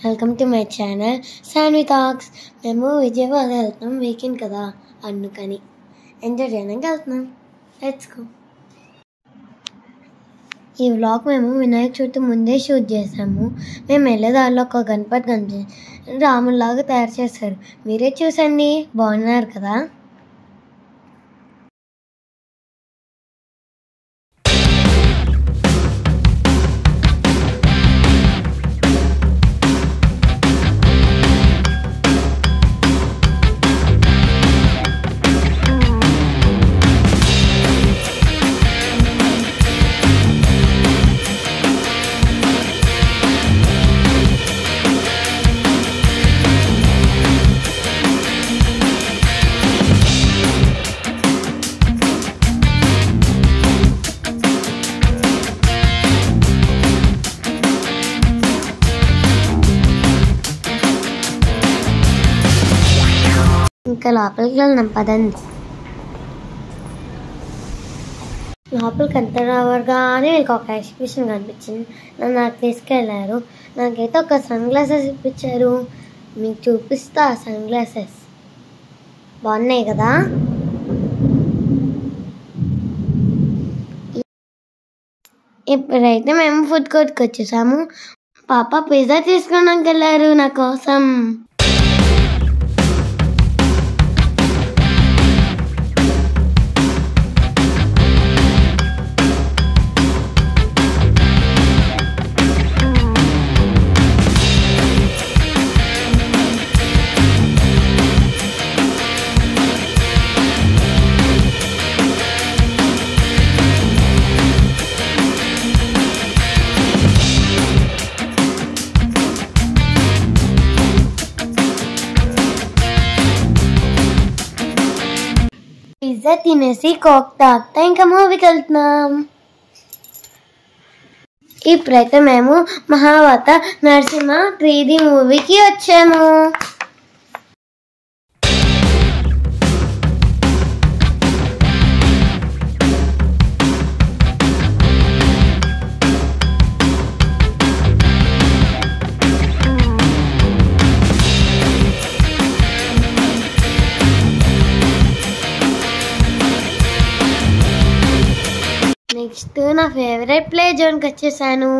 Welcome to my channel Sanvi talks. మేము విజయవాడ వెళ్తున్నాం, weekend కదా, అందుకని ఎంజాయ్ చేయడానికి వెళ్తున్నాం. Let's go. ఈ వ్లాగ్ మేము వినాయక చవితి ముందే షూట్ చేసాము. మేము వెళ్ళేదారిలో ఒక గణపతి రాములాగా తయారు చేశారు. మీరే చూసండి, బాగున్నారు కదా. ఇంకా లోపలికి వెళ్దాం పదండి. లోపలికి ఎంత రావగానే వీళ్ళకి ఒక ఎగ్జిబిషన్ కనిపించింది. నాకు తీసుకెళ్ళారు. నాకైతే ఒక సన్ గ్లాసెస్ ఇప్పించారు. మీకు చూపిస్తా. సన్ గ్లాసెస్ బాగున్నాయి కదా. ఇప్పుడైతే మేము ఫుడ్ కోర్ట్కి వచ్చేసాము. పాప పిజ్జా తీసుకోవడానికి వెళ్ళారు నా కోసం. పిజ్జా తినేసి కోక్ తాగుతా ఇంకా మూవీకి వెళ్తున్నాం. ఇప్పుడైతే మేము మహావత నరసింహ 3D మూవీకి వచ్చాము. నెక్స్ట్ నా ఫేవరెట్ ప్లే జోన్కి వచ్చేసాను.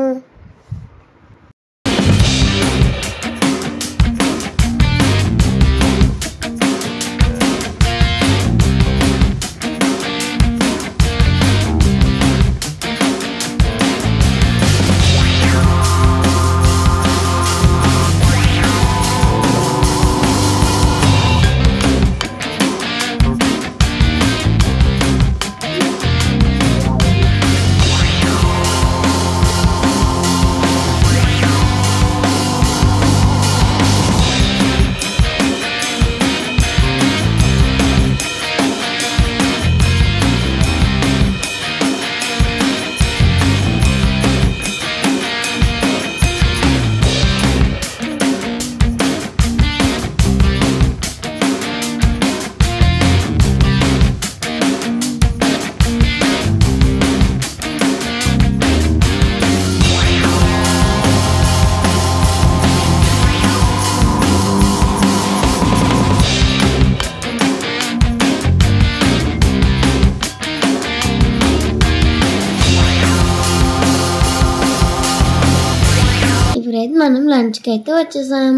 ఇప్పుడైతే మనం లంచ్కి అయితే వచ్చేసాం.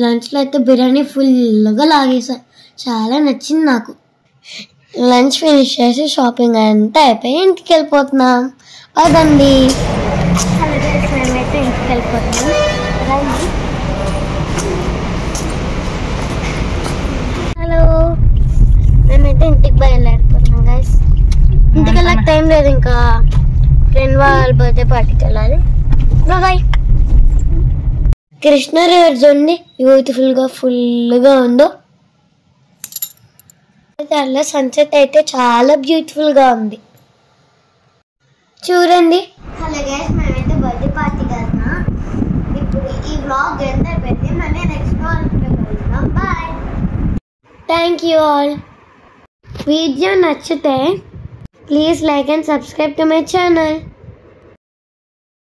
లంచ్లో అయితే బిర్యానీ ఫుల్గా లాగేసాం. చాలా నచ్చింది నాకు. లంచ్ ఫినిష్ చేసి షాపింగ్ అంతా అయిపోయి ఇంటికి వెళ్ళిపోతున్నాం. పదండి. మేమైతే ఇంటికి వెళ్ళిపోతున్నాం. హలో, మేమైతే ఇంటికి బయలుదేరిపోతున్నాం గైస్. ఇంటికి వెళ్ళక టైం లేదు, ఇంకా ఫ్రెండ్ వాళ్ళ బర్త్డే పార్టీకి వెళ్ళాలి. బాయ్. కృష్ణ రివర్ చూడండి, బ్యూటిఫుల్గా ఫుల్గా ఉందో. దానిలో సన్సెట్ అయితే చాలా బ్యూటిఫుల్గా ఉంది చూడండి. హలో గైస్, మేమైతే బర్త్డే పార్టీకి వెళ్తున్నాం. ఇప్పుడు ఈ వ్లాగ్ ఎంత పెట్టి మళ్ళీ నెక్స్ట్ వ్లాగ్లో కలుద్దాం. Bye. Thank you all. Video నచ్చితే please like and subscribe to my channel.